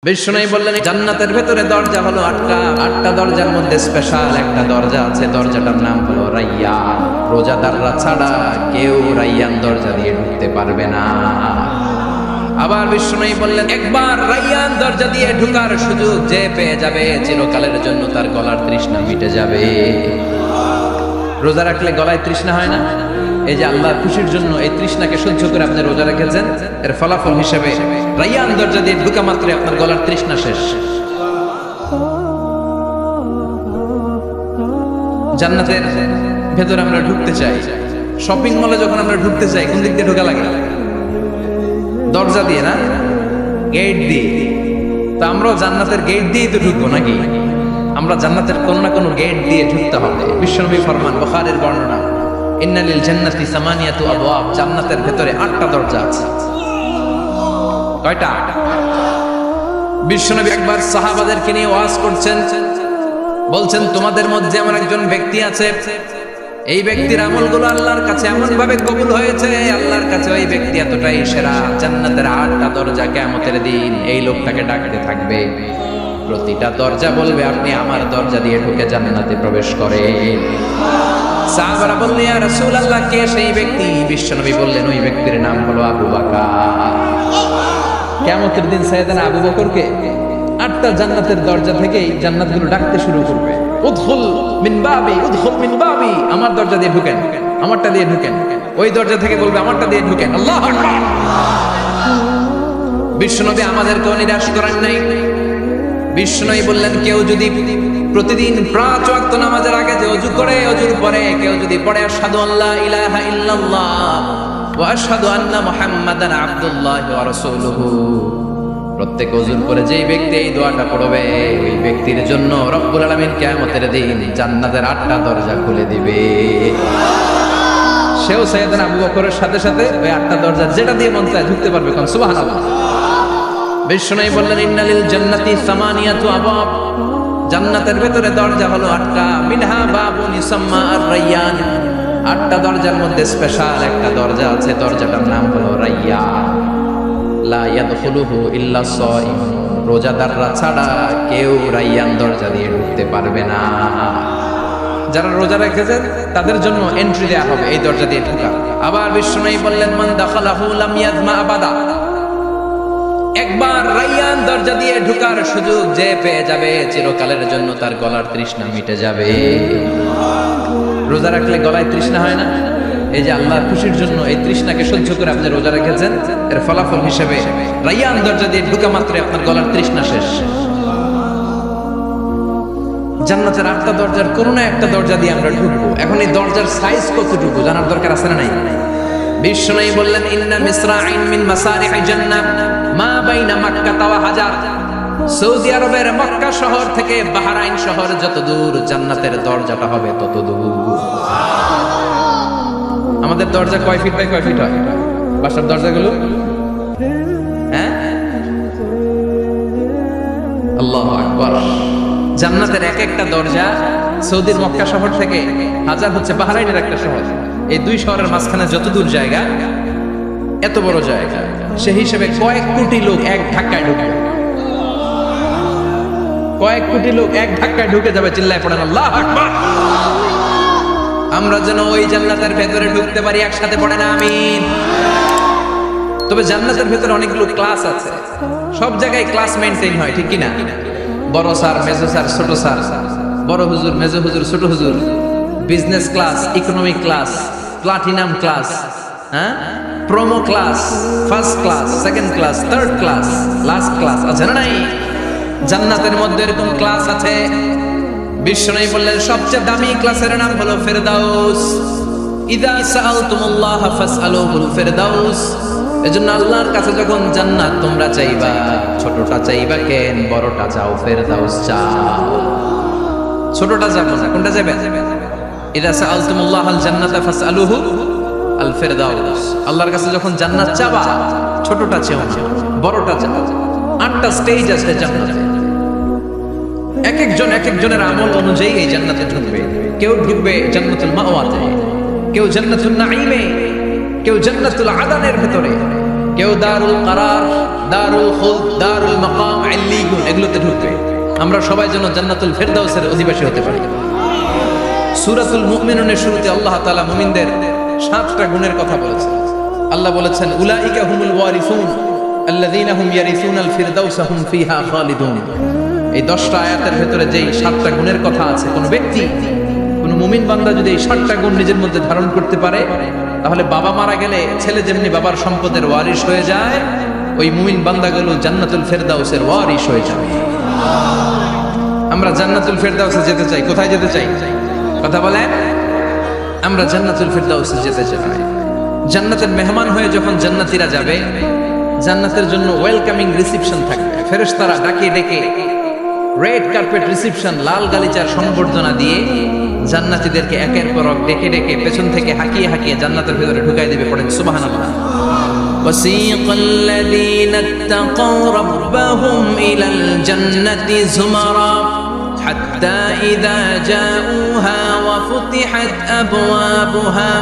বিষ্ণু বললেন জান্নাতের ভেতরে দরজা হলো আটটা দরজার মধ্যে স্পেশাল একটা দরজা আছে, দরজাটার নাম হলো রাইয়ান। রোজাদাররা ছাড়া কেউ রাইয়ান দরজা দিয়ে ঢুকতে পারবে না। আবার বিষ্ণু বললেন একবার রাইয়ান দরজা দিয়ে ঢুকার সুযোগ যে পেয়ে যাবে চিরকালের জন্য তার গলার তৃষ্ণা মিটে যাবে। রোজা রাখলে গলায় তৃষ্ণা হয় না? এই যে আল্লাহর খুশির জন্য এই তৃষ্ণাকে সহ্য করে আপনি রোজা রেখেছেন, এর ফলাফল হিসেবে রাইয়ান দরজা দিয়ে ঢুকা মাত্রই আপনার গলার তৃষ্ণা শেষ। জান্নাতের ভেতরে আমরা ঢুকতে চাই, শপিং মলে যখন আমরা ঢুকতে চাই কোন দিক দিয়ে ঢোকা লাগে? দরজা দিয়ে না, গেট দিয়ে। তো আমরাও জান্নাতের গেট দিয়েই তো ঢুকবো নাকি? আমরা জান্নাতের কোন না কোনো গেট দিয়ে ঢুকতে হবে। বিশ্বনবী ফরমান, বুখারীর বর্ণনা, ইন্নালিল জান্নাতি সামানিয়াতু আবওয়াব, জান্নাতের ভেতরে 8টা দরজা আছে। কয়টা? বিশ্বনবী একবার সাহাবাদেরকে নিয়ে ওয়াজ করছেন, বলছেন তোমাদের মধ্যে এমন একজন ব্যক্তি আছে, এই ব্যক্তির আমলগুলো আল্লাহর কাছে এমন ভাবে কবুল হয়েছে, আল্লাহর কাছে ওই ব্যক্তি এতটাই সেরা, জান্নাতের 8টা দরজা কিয়ামতের দিন এই লোকটাকে ডাকতে থাকবে। প্রতিটা দরজা বলবে আপনি আমার দরজা দিয়ে ঢুকে জান্নাতে প্রবেশ করেন। সাহাবারা বললেন ইয়া রাসূলুল্লাহ, কে সেই ব্যক্তি? বিশ্বনবী বললেন ওই ব্যক্তির নাম হলো আবু বকর। কিয়ামতের দিন সাইয়েদনা আবু বকরকে 8টা জান্নাতের দরজা থেকেই জান্নাতগুলো ডাকতে শুরু করবে, উদখুল মিন বাবি, উদখুল মিন বাবি, আমার দরজা দিয়ে ঢুকেন, আমারটা দিয়ে ঢুকেন। ওই দরজা থেকে বলবে আমারটা দিয়ে ঢুকেন। আল্লাহু আকবার। বিশ্বনবী আমাদেরকেও নিরাশ করেন নাই। বিষ্ণুই বললেন কেউ যদি প্রতিদিন 5 ওয়াক্ত নামাজের আগে যে ওযু করে, ওযুর পরে কেউ যদি পড়ে আশহাদু আল্লা ইলাহা ইল্লাল্লাহ ওয়া আশহাদু আন্না মুহাম্মাদান আবদুল্লাহ ওয়া রাসূলুহু, প্রত্যেক ওযুর পরে যেই ব্যক্তি এই দোয়াটা পড়বে ওই ব্যক্তির জন্য রব্বুল আলামিন কিয়ামতের দিন জান্নাতের 8টা দরজা খুলে দিবে। সেও সাইয়েদনা আবু বকরের সাথে সাথে ওই 8টা দরজা যেটা দিয়ে মন চায় ঢুকতে পারবে। কোন সুবহানাল্লাহ। বিষ্ণু বললেন ইন্নালিল জান্নাতি সামানিয়াতু আবওয়াব, জান্নাতের ভেতরে দরজা হলো 8টা, মিনহা বাবুন ইউসাম্মা আর-রাইয়ান, 8টা দরজার মধ্যে স্পেশাল একটা দরজা আছে, দরজাটার নাম হলো রাইয়ান। লা ইয়াদখুলুহু ইল্লা সাইম, রোজাদাররা ছাড়া কেউ রাইয়ান দরজা দিয়ে ঢুকতে পারবে না। যারা রোজা রেখেছেন তাদের জন্য এন্ট্রি দেয়া হবে এই দরজা দিয়ে ঢোকা। আবার বিষ্ণু বললেন মান দাখালাহু লাম ইয়াজমা আবাদা, একবার রাইয়ান দরজা দিয়ে ঢোকার সুযোগ যে পেয়ে যাবে চিরকালের জন্য তার গলার তৃষ্ণা মিটে যাবে। রোজা রাখলে গলায় তৃষ্ণা হয় না? এই যে আল্লাহর খুশির জন্য এই তৃষ্ণাকে সহ্য করে আপনি রোজা রেখেছেন, এর ফলাফল হিসেবে রাইয়ান দরজা দিয়ে ঢোকা মাত্রই আপনার গলার তৃষ্ণা শেষ। জান্নাতের 8টা দরজার কোন না একটা দরজা দিয়ে আমরা ঢুকবো। এখন এই দরজার সাইজ কতটুকু জানার দরকার আছে না নাই? বিষ্ণু বললেন ইন্না মিসরাইন মিন মাসারিহ জান্নাহ মা বাইনা মক্কা ওয়া হাজার, সৌদি আরবের মক্কা শহর থেকে বাহরাইন শহর যত দূর জান্নাতের দরজাটা হবে তত দূর। আমাদের দরজা কয় ফিট বাই কয় ফিট হয় বাসার দরজাগুলো? হ্যাঁ, আল্লাহু আকবার। জান্নাতের এক একটা দরজা সৌদির মক্কা শহর থেকে হাজার হচ্ছে বাহরাইনের একটা শহর, এই দুই শহরের মাঝখানে যত দূর জায়গা, এত বড় জায়গা, সেই হিসেবে কয়েক কোটি লোক এক ধাক্কায় ঢুকবে। কয়েক কোটি লোক এক ধাক্কায় ঢুকে যাবে। চিল্লায় পড়েন আল্লাহু আকবার। আমরা যেন ওই জান্নাতের ভেতরে ঢুকতে পারি, একসাথে পড়েন আমিন। তবে জান্নাতের ভেতরে অনেকগুলো ক্লাস আছে, সব জায়গায় ক্লাস মেইনটেইন হয়, ঠিক কিনা? বড় স্যার, মেজো স্যার, ছোট স্যার, বড় হুজুর, মেজো হুজুর, ছোট হুজুর, business class, economic class, platinum class, হ্যাঁ, promo class, first class, second class, third class, last class আছে না নাই? জান্নাতের মধ্যে এরকম ক্লাস আছে। বিষ্ণু বললেন সবচেয়ে দামি ক্লাসের নাম হলো ফেরদাউস। ইযা সাআলতুমুল্লাহ ফাসআলুহুল ফেরদাউস, এজন্য আল্লাহর কাছে যখন জান্নাত তোমরা চাইবা, ছোটটা চাইবা কেন, বড়টা চাও, ফেরদাউস চাও। ছোটটা যাবে না, কোনটা যাবে? ইযা সাআলতুমুল্লাহাল জান্নাতা ফাসআলুহু আল ফেরদাউস, আল্লাহর কাছে যখন জান্নাত চাবা ছোটটা চাও না, বড়টা চাও। 8টা স্টেজ আছে জান্নাতে, এক একজনের আমল অনুযায়ী এই জান্নাতে ঢুকবে। কেউ ঢুকবে জান্নাতুল মাওয়াতে, কেউ জান্নাতুল নাঈমে, কেউ জান্নাতুল আদানের ভেতরে, কেউ দারুল কারার, দারুল খুলদ, দারুল মাকাম, ইল্লিয়ুন এগুলোতে ঢুকবে। আমরা সবাই যেন জান্নাতুল ফেরদাউসের অধিবাসী হতে পারি। সূরাতুল মুমিনুনের শুরুতে আল্লাহ তাআলা মুমিনদের 7টা গুণের কথা বলেছেন। আল্লাহ বলেছেন উলাইকা হুমুল ওয়ারিসুন আল্লাযীনা হুম ইয়ারিসুনাল ফিরদাউসা হুম ফিহা খালিদুন। এই 10টা আয়াতের ভেতরে যেই 7টা গুণের কথা আছে, কোন ব্যক্তি, কোন মুমিন বান্দা যদি এই 7টা গুণ নিজের মধ্যে ধারণ করতে পারে, তাহলে বাবা মারা গেলে ছেলে যেমনি বাবার সম্পদের ওয়ারিশ হয়ে যায়, ওই মুমিন বান্দাগুলো জান্নাতুল ফেরদাউসের ওয়ারিশ হয়ে যাবে। আমরা জান্নাতুল ফেরদাউসে যেতে চাই। কোথায় যেতে চাই? কথা বলেন। আমরা জান্নাতুল ফেরদাউসে যেতে চাই। জান্নাতের মেহমান হয়ে যখন জান্নাতীরা যাবে, জান্নাতের জন্য ওয়েলকামিং রিসিপশন থাকবে। ফেরেশতারা ডাকে ডেকে রেড কার্পেট রিসিপশন, লাল গালিচার সংবর্ধনা দিয়ে জান্নাতীদেরকে একের পর এক ডেকে ডেকে পেছন থেকে হাঁকিয়ে হাঁকিয়ে জান্নাতের ভিতরে ঢুকাই দেবে। পড়েন সুবহানাল্লাহ। وسيق الذين اتقوا ربهم إلى الجنة زمرا حتى إذا جاءوها وفتحت أبوابها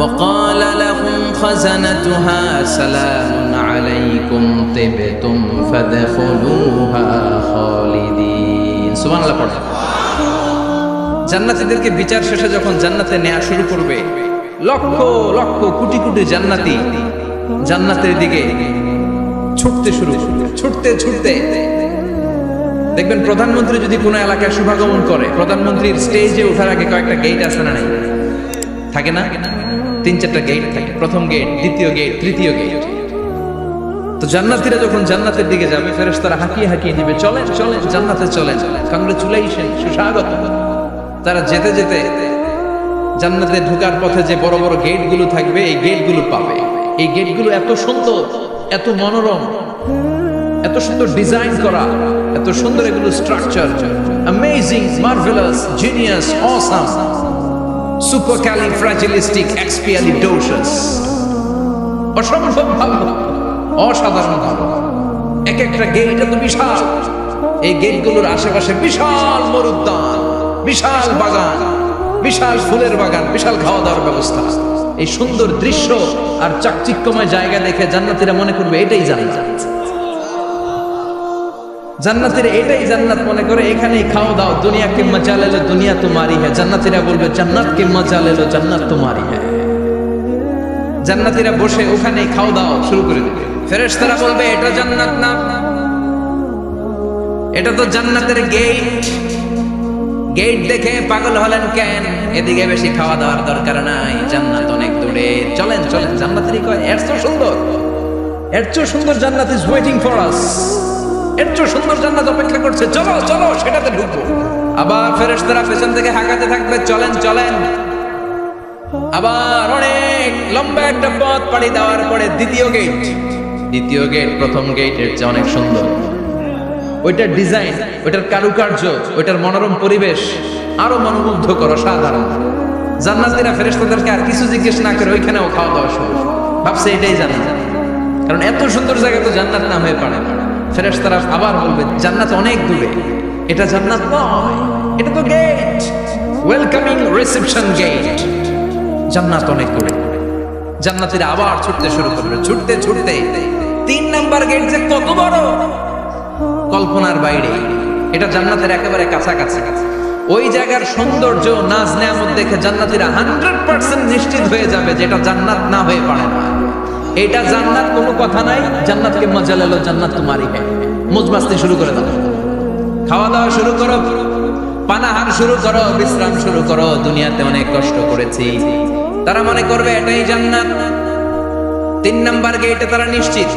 وقال لهم خزنتها سلام عليكم طبتم فادخلوها خالدين سبحان الله পড়ো। জান্নাতীদেরকে বিচার শেষে যখন জান্নাতে নেওয়া শুরু করবে, লক্ষ লক্ষ কোটি কোটি জান্নাতী জান্নাতের দিকে ছুটতে শুরু করবে। ছুটতে ছুটতে দেখবেন প্রধানমন্ত্রী যদি কোনো এলাকায় শুভাগমন করে, প্রধানমন্ত্রীর স্টেজে ওঠার আগে কয়েকটা গেট আছে না? নাই থাকে না? 3-4টা গেট থাকে। প্রথম গেট, দ্বিতীয় গেট, তৃতীয় গেট। তো জান্নাতীরা যখন জান্নাতের দিকে যাবে, ফেরেশতারা হাঁকিয়ে হাঁকিয়ে দিবে, চলেন চলেন জান্নাতে চলেন, কংগ্রেচুলেশন, সুস্বাগত। তারা যেতে যেতে জান্নাতে ঢোকার পথে যে বড় বড় গেটগুলো থাকবে, এই গেটগুলো পাবে। এই গেটগুলো এত সুন্দর, এত মনোরম, এত সুন্দর ডিজাইন করা, এত সুন্দর এগুলো structure, amazing, marvellous, genius, awesome, supercalifragilisticexpialidocious, অসম্ভব ভালো, অসাধারণ ভালো। এক একটা গেট এত বিশাল। এই গেটগুলোর আশেপাশে বিশাল মরুদ্যান, বিশাল বাগান, বিশাল ফুলের বাগান, বিশাল খাওয়া দাওয়ার ব্যবস্থা। এই সুন্দর দৃশ্য আর চাকচিক্যময় জায়গা দেখে জান্নাতীরা মনে করবে এটাই জান্নাত। জান্নাতীরা এটাই জান্নাত মনে করে, এখানেই খাও দাও। দুনিয়া কে মজা লে লো দুনিয়া তোমারি হ্যায়। জান্নাতীরা বলবে জান্নাত কে মজা লে লো জান্নাত তোমারি হ্যায়। জান্নাতীরা বসে ওখানেই খাও দাও শুরু করে দেবে। ফেরেশতারা বলবে এটা জান্নাত না, এটা তো জান্নাতের গেট। গেট দেখে পাগল হলেন কেন? এদিকে বেশি খাওয়া দাওয়ার দরকার নাই, জান্নাত অনেক দূরে। চলেন চলেন। জান্নাতেরই কয় এর চেয়ে সুন্দর, এর চেয়ে সুন্দর জান্নাত ইজ ওয়েটিং ফর আস। এর চেয়ে সুন্দর জান্নাত অপেক্ষা করছে, চলো চলো সেটাতে ঢুকবো। আবার ফেরেশতারা পেছন থেকে হাঁকাতে থাকবে, চলেন চলেন। আবার অনেক লম্বা একটা পথ পাড়ি দেওয়ার পরে দ্বিতীয় গেট। দ্বিতীয় গেট প্রথম গেটের চেয়ে অনেক সুন্দর। ওইটার ডিজাইন, ওইটার কারুকার্য, ওইটার মনোরম পরিবেশ আরো মনোমুগ্ধকর, অসাধারণ। জান্নাতীরা ফেরেশতাদেরকে আর কিছু জিজ্ঞেস না করে ওইখানেও খাওয়া দাওয়া শুরু। ভাবছে এটাই জান্নাত, কারণ এত সুন্দর জায়গা তো জান্নাত না হয়ে পারে না। ফেরেশতারা আবার বলবে জান্নাত অনেক দূরে, এটা জান্নাত নয়, এটা তো গেট, ওয়েলকামিং রিসেপশন গেট। জান্নাত অনেক দূরে। জান্নাতীরা আবার ছুটতে শুরু করবে। ছুটতে ছুটতে 3 নাম্বার গেট যে কত বড়, কল্পনার বাইরে। এটা জান্নাতের একেবারে কাছাকাছি। ওই জায়গার সৌন্দর্য, নাজ নেয়ামত দেখে জান্নাতীরা 100% নিশ্চিত হয়ে যাবে যে এটা জান্নাত না হয়ে পারে না। এটা জান্নাত, কোনো কথা নাই। জান্নাতকে মজা লেলো জান্নাত তোমারই হ্যায়। মুজমাস্তি শুরু করে দাও, খাওয়া দাওয়া শুরু করো, পানাহার শুরু করো, বিশ্রাম শুরু করো। দুনিয়াতে অনেক কষ্ট করেছি। তারা মনে করবে এটাই জান্নাত। 3 নাম্বার গেটে তারা নিশ্চিত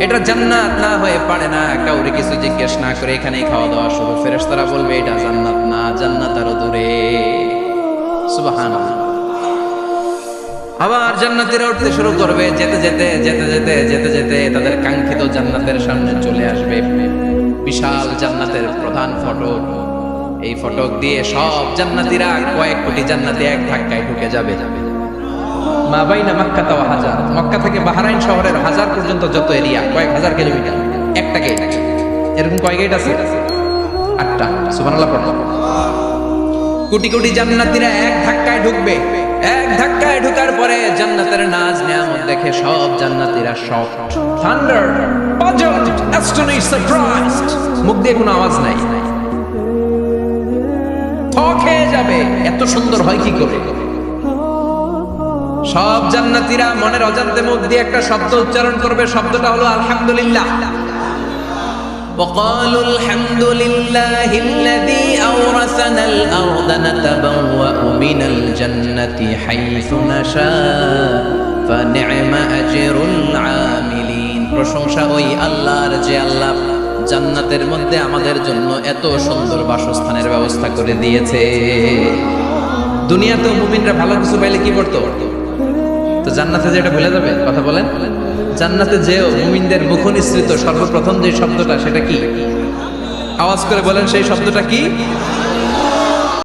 এটা জান্নাত না হয়ে পারে না। কাউরে কিছু জিজ্ঞেস না করে এখানেই খাওয়া দাওয়া শুরু। ফেরেশতারা বলবে এটা জান্নাত না, জান্নাত আরো দূরে। সুবহানাল্লাহ। আবার জান্নাতীরা উঠতে শুরু করবে। যেতে যেতে যেতে যেতে যেতে যেতে তাদের কাঙ্ক্ষিত জান্নাতের সামনে চলে আসবে। বিশাল জান্নাতের প্রধান ফটক। এই ফটক দিয়ে সব জান্নাতীরা, কয়েক কোটি জান্নাতি এক ধাক্কায় ঢুকে যাবে। মা বাইনা মক্কা ওয়া হাজার, মক্কা থেকে বাহরাইন শহরের হাজার পর্যন্ত যত এরিয়া, কয়েক হাজার কিলোমিটার, একটা গেট। এরকম কয় গেট আছে? 8টা। সুবহানাল্লাহ পড়ো। কোটি কোটি জান্নাতীরা এক ধাক্কায় ঢুকবে, এক ধাক্কায় ঢোকার পরে জান্নাতের নাজ নিয়ামত দেখে সব জান্নাতীরা shocked, thunder, puzzled, astonished, surprised, মুখ দিয়ে কোনো আওয়াজ নাই, থ খেয়ে যাবে, এত সুন্দর হয় কি করে। সব জান্নাতীরা মনের অজান্তে মুখ দিয়ে একটা শব্দ উচ্চারণ করবে, শব্দটা হলো আলহামদুলিল্লাহ। وقالوا الحمد لله الذي أورثنا الأرض نتبوأ من الجنة حيث نشاء فنعم أجر العاملين। প্রশংসা ওই আল্লাহর যে আল্লাহ জান্নাতের মধ্যে আমাদের জন্য এত সুন্দর বাসস্থানের ব্যবস্থা করে দিয়েছে। দুনিয়াতেও মুমিনরা ভালো কিছু পাইলে কি করতো? তো জান্নাতে যেটা ভুলে যাবে, কথা বলেন। জান্নাতে যেও মুমিনদের মুখ নিঃসৃত সর্বপ্রথম যে শব্দটা, সেটা কি? আওয়াজ করে বলেন, সেই শব্দটা কি?